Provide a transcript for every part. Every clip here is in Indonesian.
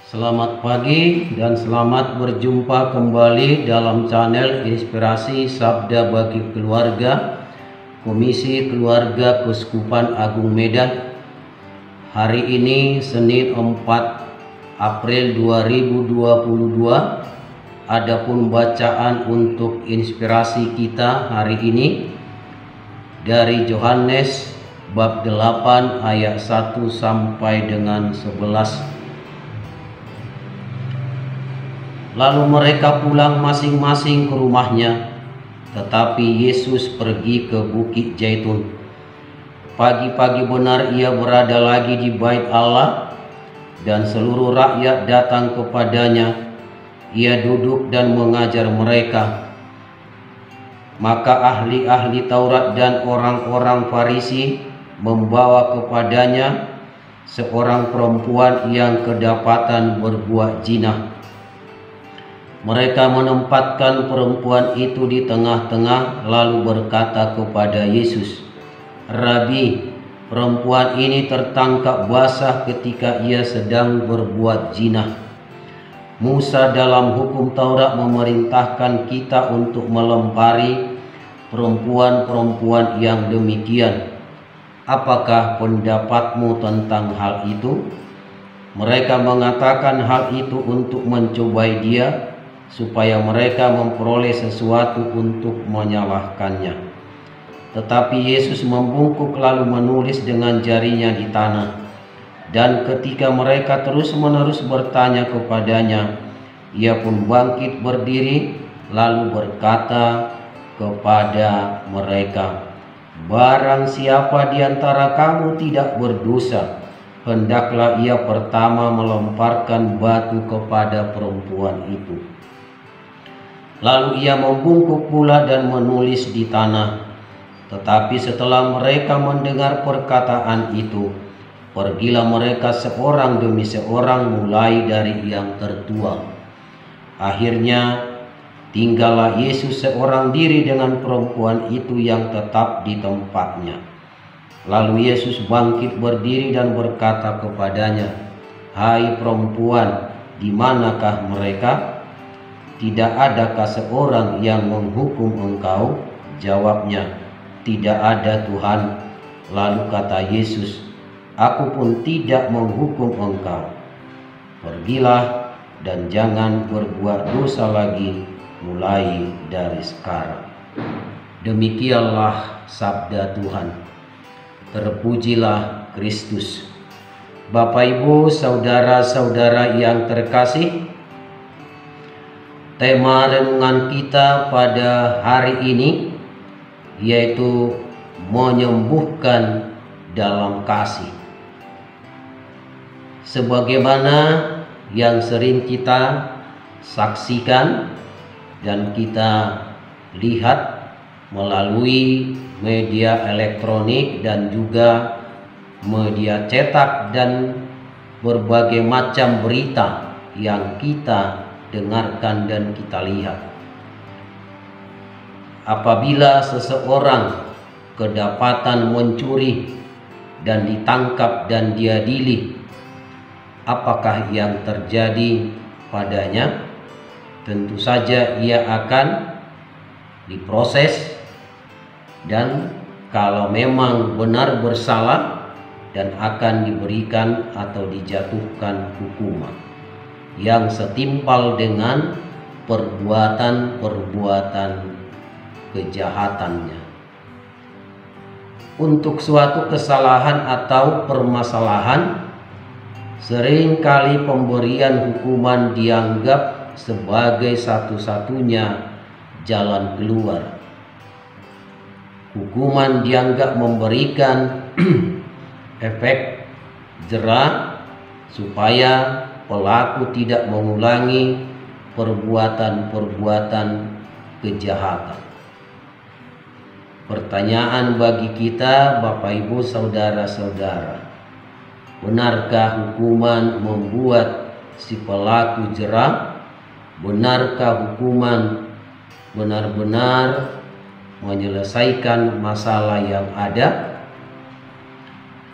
Selamat pagi dan selamat berjumpa kembali dalam channel Inspirasi Sabda Bagi Keluarga Komisi Keluarga Keuskupan Agung Medan. Hari ini Senin 4 April 2022. Adapun bacaan untuk inspirasi kita hari ini dari Yohanes bab 8 ayat 1 sampai dengan 11. Lalu mereka pulang masing-masing ke rumahnya, tetapi Yesus pergi ke Bukit Zaitun. Pagi-pagi benar ia berada lagi di bait Allah, dan seluruh rakyat datang kepadanya. Ia duduk dan mengajar mereka. Maka ahli-ahli Taurat dan orang-orang Farisi membawa kepadanya seorang perempuan yang kedapatan berbuat zina. Mereka menempatkan perempuan itu di tengah-tengah lalu berkata kepada Yesus, "Rabi, perempuan ini tertangkap basah ketika ia sedang berbuat zina. Musa dalam hukum Taurat memerintahkan kita untuk melempari perempuan-perempuan yang demikian. Apakah pendapatmu tentang hal itu?" Mereka mengatakan hal itu untuk mencobai dia, supaya mereka memperoleh sesuatu untuk menyalahkannya. Tetapi Yesus membungkuk lalu menulis dengan jarinya di tanah. Dan ketika mereka terus-menerus bertanya kepadanya, ia pun bangkit berdiri lalu berkata kepada mereka, "Barang siapa di antara kamu tidak berdosa, hendaklah ia pertama melemparkan batu kepada perempuan itu." Lalu ia membungkuk pula dan menulis di tanah. Tetapi setelah mereka mendengar perkataan itu, pergilah mereka seorang demi seorang mulai dari yang tertua. Akhirnya tinggallah Yesus seorang diri dengan perempuan itu yang tetap di tempatnya. Lalu Yesus bangkit berdiri dan berkata kepadanya, "Hai perempuan, di manakah mereka? Tidak adakah seorang yang menghukum engkau?" Jawabnya, "Tidak ada, Tuhan." Lalu kata Yesus, "Aku pun tidak menghukum engkau. Pergilah dan jangan berbuat dosa lagi mulai dari sekarang." Demikianlah sabda Tuhan. Terpujilah Kristus. Bapak, Ibu, saudara-saudara yang terkasih, tema renungan kita pada hari ini yaitu menyembuhkan dalam kasih. Sebagaimana yang sering kita saksikan dan kita lihat melalui media elektronik dan juga media cetak dan berbagai macam berita yang kita dengarkan dan kita lihat. Apabila seseorang kedapatan mencuri dan ditangkap dan diadili, apakah yang terjadi padanya? Tentu saja ia akan diproses, dan kalau memang benar bersalah dan akan diberikan atau dijatuhkan hukuman yang setimpal dengan perbuatan-perbuatan kejahatannya. Untuk suatu kesalahan atau permasalahan, seringkali pemberian hukuman dianggap sebagai satu-satunya jalan keluar. Hukuman dianggap memberikan efek jera supaya pelaku tidak mengulangi perbuatan-perbuatan kejahatan. Pertanyaan bagi kita, Bapak, Ibu, saudara-saudara, benarkah hukuman membuat si pelaku jera? Benarkah hukuman benar-benar menyelesaikan masalah yang ada?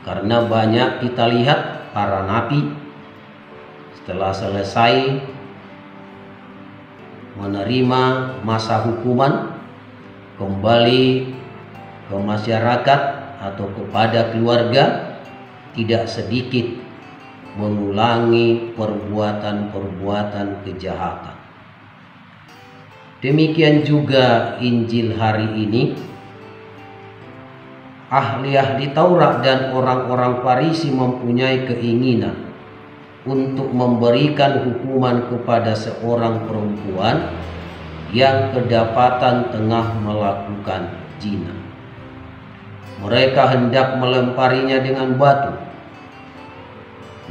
Karena banyak kita lihat para nabi Setelah selesai menerima masa hukuman, kembali ke masyarakat atau kepada keluarga, tidak sedikit mengulangi perbuatan-perbuatan kejahatan. Demikian juga Injil hari ini. Ahli-ahli Taurat dan orang-orang Farisi mempunyai keinginan untuk memberikan hukuman kepada seorang perempuan yang kedapatan tengah melakukan zina. Mereka hendak melemparinya dengan batu.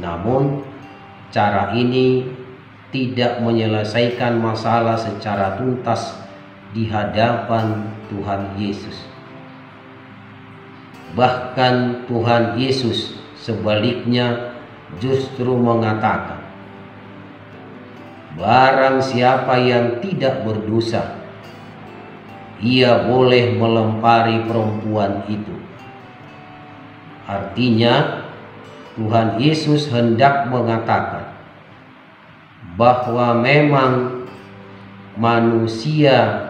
Namun cara ini tidak menyelesaikan masalah secara tuntas di hadapan Tuhan Yesus. Bahkan Tuhan Yesus sebaliknya justru mengatakan, barang siapa yang tidak berdosa, ia boleh melempari perempuan itu. Artinya Tuhan Yesus hendak mengatakan bahwa memang manusia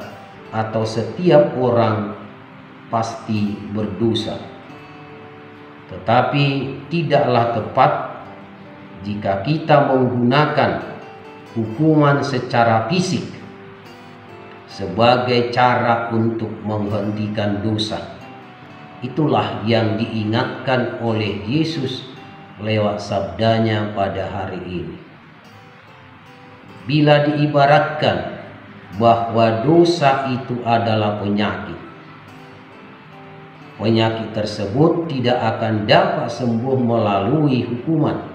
atau setiap orang pasti berdosa, tetapi tidaklah tepat jika kita menggunakan hukuman secara fisik sebagai cara untuk menghentikan dosa. Itulah yang diingatkan oleh Yesus lewat sabdanya pada hari ini. Bila diibaratkan bahwa dosa itu adalah penyakit, penyakit tersebut tidak akan dapat sembuh melalui hukuman.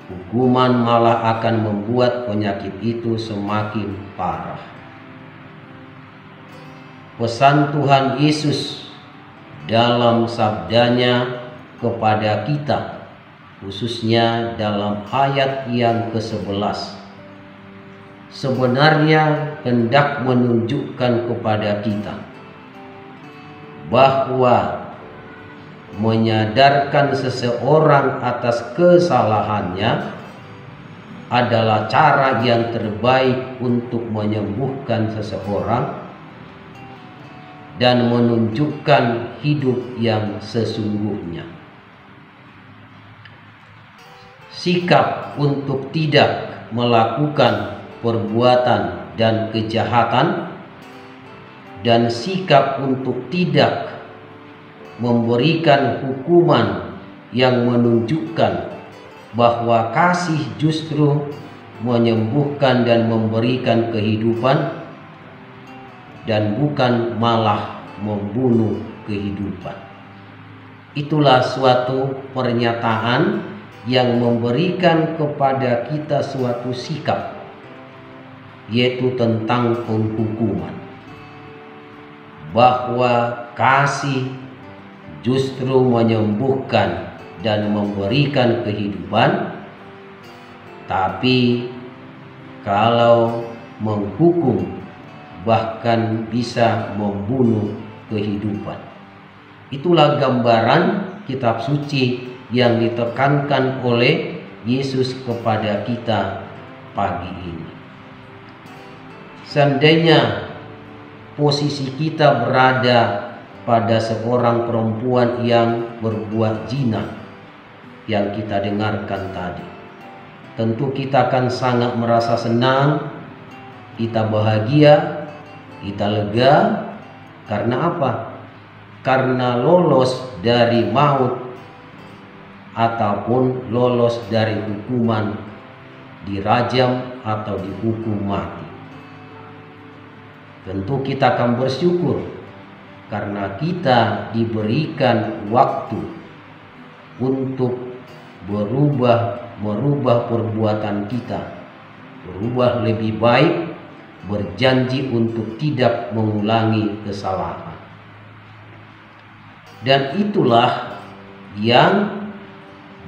Hukuman malah akan membuat penyakit itu semakin parah. Pesan Tuhan Yesus dalam sabdanya kepada kita, khususnya dalam ayat yang ke-11, sebenarnya hendak menunjukkan kepada kita bahwa menyadarkan seseorang atas kesalahannya adalah cara yang terbaik untuk menyembuhkan seseorang dan menunjukkan hidup yang sesungguhnya. Sikap untuk tidak melakukan perbuatan dan kejahatan dan sikap untuk tidak memberikan hukuman yang menunjukkan bahwa kasih justru menyembuhkan dan memberikan kehidupan dan bukan malah membunuh kehidupan. Itulah suatu pernyataan yang memberikan kepada kita suatu sikap, yaitu tentang penghukuman, bahwa kasih justru menyembuhkan dan memberikan kehidupan, tapi kalau menghukum bahkan bisa membunuh kehidupan. Itulah gambaran kitab suci yang ditekankan oleh Yesus kepada kita pagi ini. Seandainya posisi kita berada pada seorang perempuan yang berbuat zina yang kita dengarkan tadi, tentu kita akan sangat merasa senang, kita bahagia, kita lega. Karena apa? Karena lolos dari maut ataupun lolos dari hukuman dirajam atau dihukum mati. Tentu kita akan bersyukur karena kita diberikan waktu untuk merubah perbuatan kita, berubah lebih baik, berjanji untuk tidak mengulangi kesalahan. Dan itulah yang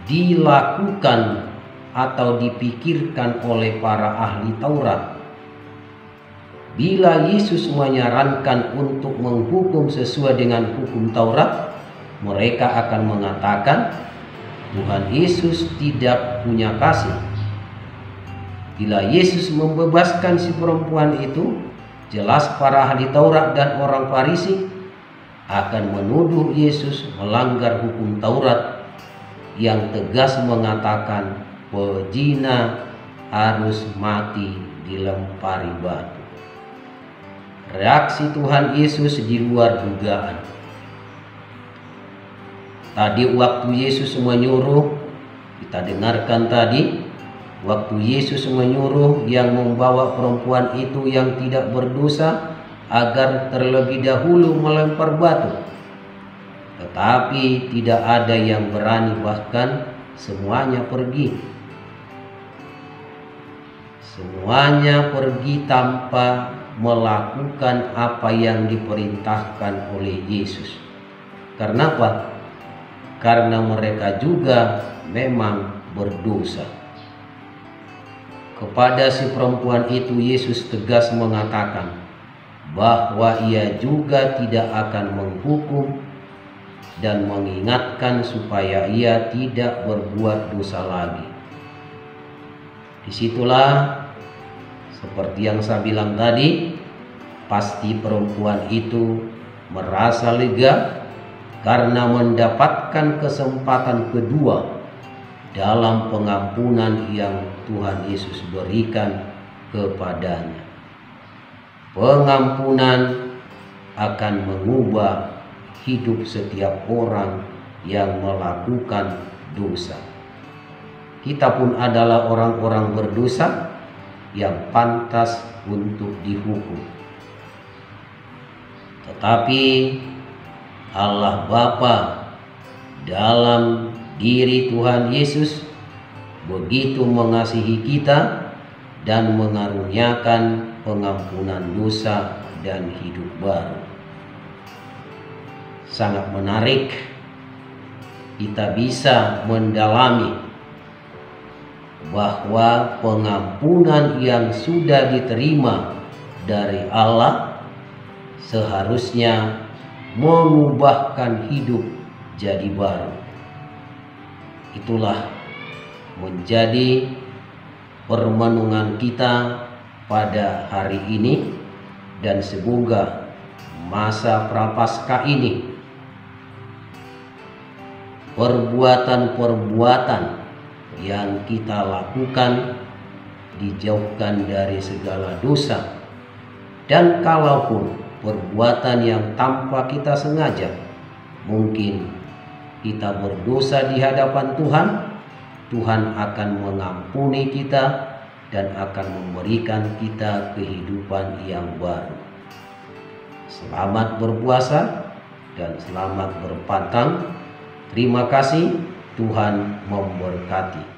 dilakukan atau dipikirkan oleh para ahli Taurat. Bila Yesus menyarankan untuk menghukum sesuai dengan hukum Taurat, mereka akan mengatakan Tuhan Yesus tidak punya kasih, Bila Yesus membebaskan si perempuan itu, jelas para ahli Taurat dan orang Farisi akan menuduh Yesus melanggar hukum Taurat yang tegas mengatakan pezina harus mati dilempari batu. Reaksi Tuhan Yesus di luar dugaan. Tadi waktu Yesus menyuruh, kita dengarkan tadi, waktu Yesus menyuruh yang membawa perempuan itu yang tidak berdosa agar terlebih dahulu melempar batu. Tetapi tidak ada yang berani, bahkan semuanya pergi. Semuanya pergi tanpa melakukan apa yang diperintahkan oleh Yesus. Karena apa? Karena mereka juga memang berdosa. Kepada si perempuan itu Yesus tegas mengatakan bahwa ia juga tidak akan menghukum dan mengingatkan supaya ia tidak berbuat dosa lagi. Disitulah seperti yang saya bilang tadi, pasti perempuan itu merasa lega karena mendapatkan kesempatan kedua dalam pengampunan yang Tuhan Yesus berikan kepadanya. Pengampunan akan mengubah hidup setiap orang yang melakukan dosa. Kita pun adalah orang-orang berdosa yang pantas untuk dihukum. Tetapi Allah Bapa dalam diri Tuhan Yesus begitu mengasihi kita dan mengaruniakan pengampunan dosa dan hidup baru. Sangat menarik kita bisa mendalami bahwa pengampunan yang sudah diterima dari Allah seharusnya mengubahkan hidup jadi baru. Itulah menjadi permenungan kita pada hari ini, dan semoga masa Prapaskah ini perbuatan-perbuatan yang kita lakukan dijauhkan dari segala dosa, dan kalaupun perbuatan yang tanpa kita sengaja, mungkin kita berdosa di hadapan Tuhan, Tuhan akan mengampuni kita dan akan memberikan kita kehidupan yang baru. Selamat berpuasa dan selamat berpantang. Terima kasih, Tuhan memberkati.